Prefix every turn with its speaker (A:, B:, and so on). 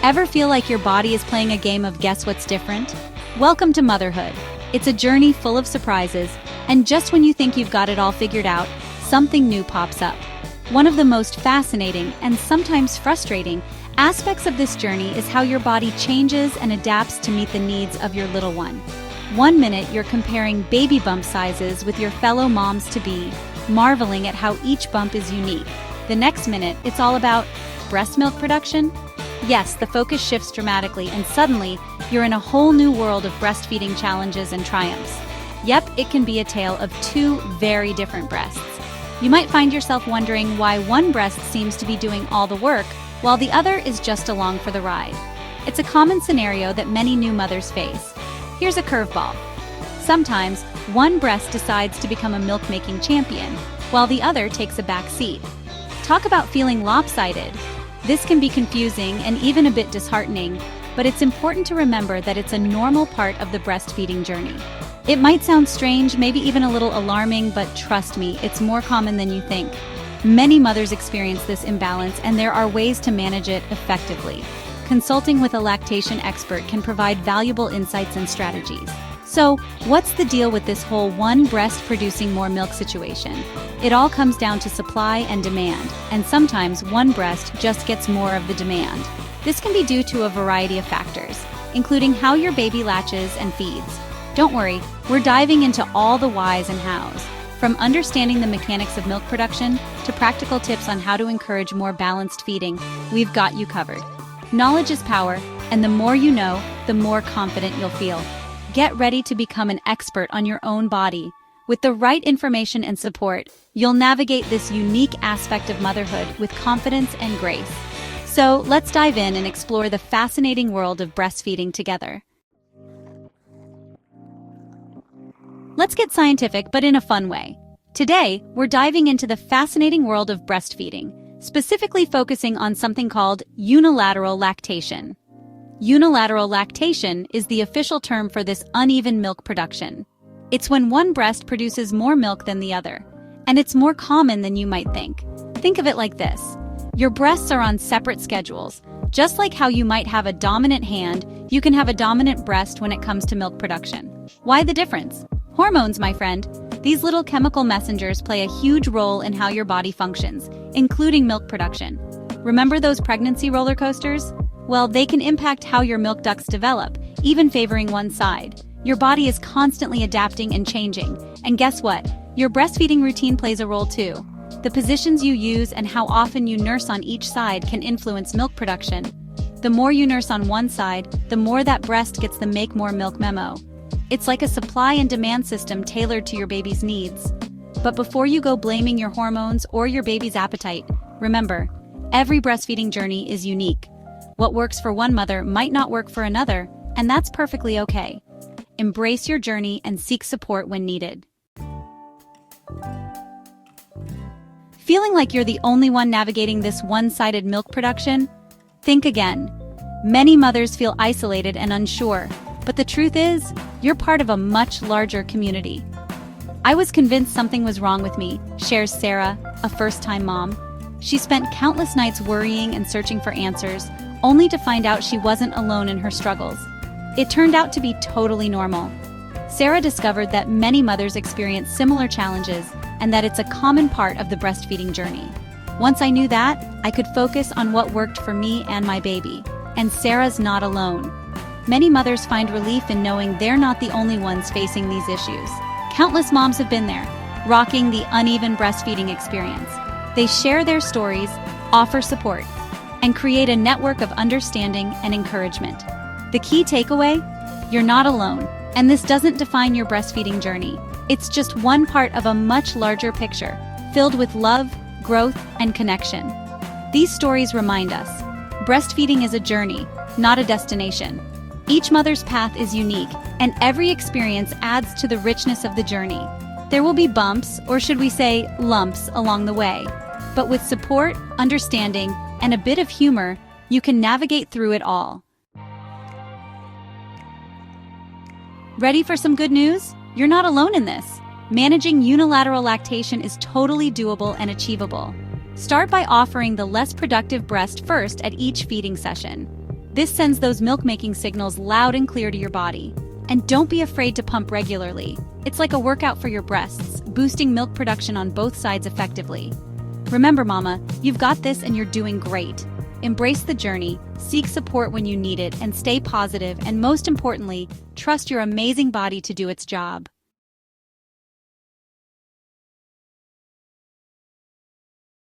A: Ever feel like your body is playing a game of guess what's different? Welcome to motherhood. It's a journey full of surprises, and just when you think you've got it all figured out, something new pops up. One of the most fascinating and sometimes frustrating aspects of this journey is how your body changes and adapts to meet the needs of your little one. One minute you're comparing baby bump sizes with your fellow moms-to-be, marveling at how each bump is unique. The next minute, it's all about breast milk production? Yes, the focus shifts dramatically, and suddenly, you're in a whole new world of breastfeeding challenges and triumphs. Yep, it can be a tale of two very different breasts. You might find yourself wondering why one breast seems to be doing all the work, while the other is just along for the ride. It's a common scenario that many new mothers face. Here's a curveball. Sometimes, one breast decides to become a milk-making champion, while the other takes a back seat. Talk about feeling lopsided. This can be confusing and even a bit disheartening, but it's important to remember that it's a normal part of the breastfeeding journey. It might sound strange, maybe even a little alarming, but trust me, it's more common than you think. Many mothers experience this imbalance, and there are ways to manage it effectively. Consulting with a lactation expert can provide valuable insights and strategies. So, what's the deal with this whole one breast producing more milk situation? It all comes down to supply and demand, and sometimes one breast just gets more of the demand. This can be due to a variety of factors, including how your baby latches and feeds. Don't worry, we're diving into all the whys and hows. From understanding the mechanics of milk production to practical tips on how to encourage more balanced feeding, we've got you covered. Knowledge is power, and the more you know, the more confident you'll feel. Get ready to become an expert on your own body. With the right information and support, you'll navigate this unique aspect of motherhood with confidence and grace. So, let's dive in and explore the fascinating world of breastfeeding together. Let's get scientific, but in a fun way. Today, we're diving into the fascinating world of breastfeeding, specifically focusing on something called unilateral lactation. Unilateral lactation is the official term for this uneven milk production. It's when one breast produces more milk than the other, and it's more common than you might think. Think of it like this. Your breasts are on separate schedules. Just like how you might have a dominant hand, you can have a dominant breast when it comes to milk production. Why the difference? Hormones, my friend. These little chemical messengers play a huge role in how your body functions, including milk production. Remember those pregnancy roller coasters? Well, they can impact how your milk ducts develop, even favoring one side. Your body is constantly adapting and changing. And guess what? Your breastfeeding routine plays a role too. The positions you use and how often you nurse on each side can influence milk production. The more you nurse on one side, the more that breast gets the make more milk memo. It's like a supply and demand system tailored to your baby's needs. But before you go blaming your hormones or your baby's appetite, remember, every breastfeeding journey is unique. What works for one mother might not work for another, and that's perfectly okay. Embrace your journey and seek support when needed. Feeling like you're the only one navigating this one-sided milk production? Think again. Many mothers feel isolated and unsure, but the truth is, you're part of a much larger community. I was convinced something was wrong with me, shares Sarah, a first-time mom. She spent countless nights worrying and searching for answers, only to find out she wasn't alone in her struggles. It turned out to be totally normal. Sarah discovered that many mothers experience similar challenges and that it's a common part of the breastfeeding journey. Once I knew that, I could focus on what worked for me and my baby. And Sarah's not alone. Many mothers find relief in knowing they're not the only ones facing these issues. Countless moms have been there, rocking the uneven breastfeeding experience. They share their stories, offer support, and create a network of understanding and encouragement. The key takeaway? You're not alone, and this doesn't define your breastfeeding journey. It's just one part of a much larger picture, filled with love, growth, and connection. These stories remind us, breastfeeding is a journey, not a destination. Each mother's path is unique, and every experience adds to the richness of the journey. There will be bumps, or should we say, lumps, along the way. But with support, understanding, and a bit of humor, you can navigate through it all. Ready for some good news? You're not alone in this. Managing unilateral lactation is totally doable and achievable. Start by offering the less productive breast first at each feeding session. This sends those milk-making signals loud and clear to your body. And don't be afraid to pump regularly. It's like a workout for your breasts, boosting milk production on both sides effectively. Remember, Mama, you've got this and you're doing great. Embrace the journey, seek support when you need it, and stay positive, and most importantly, trust your amazing body to do its job.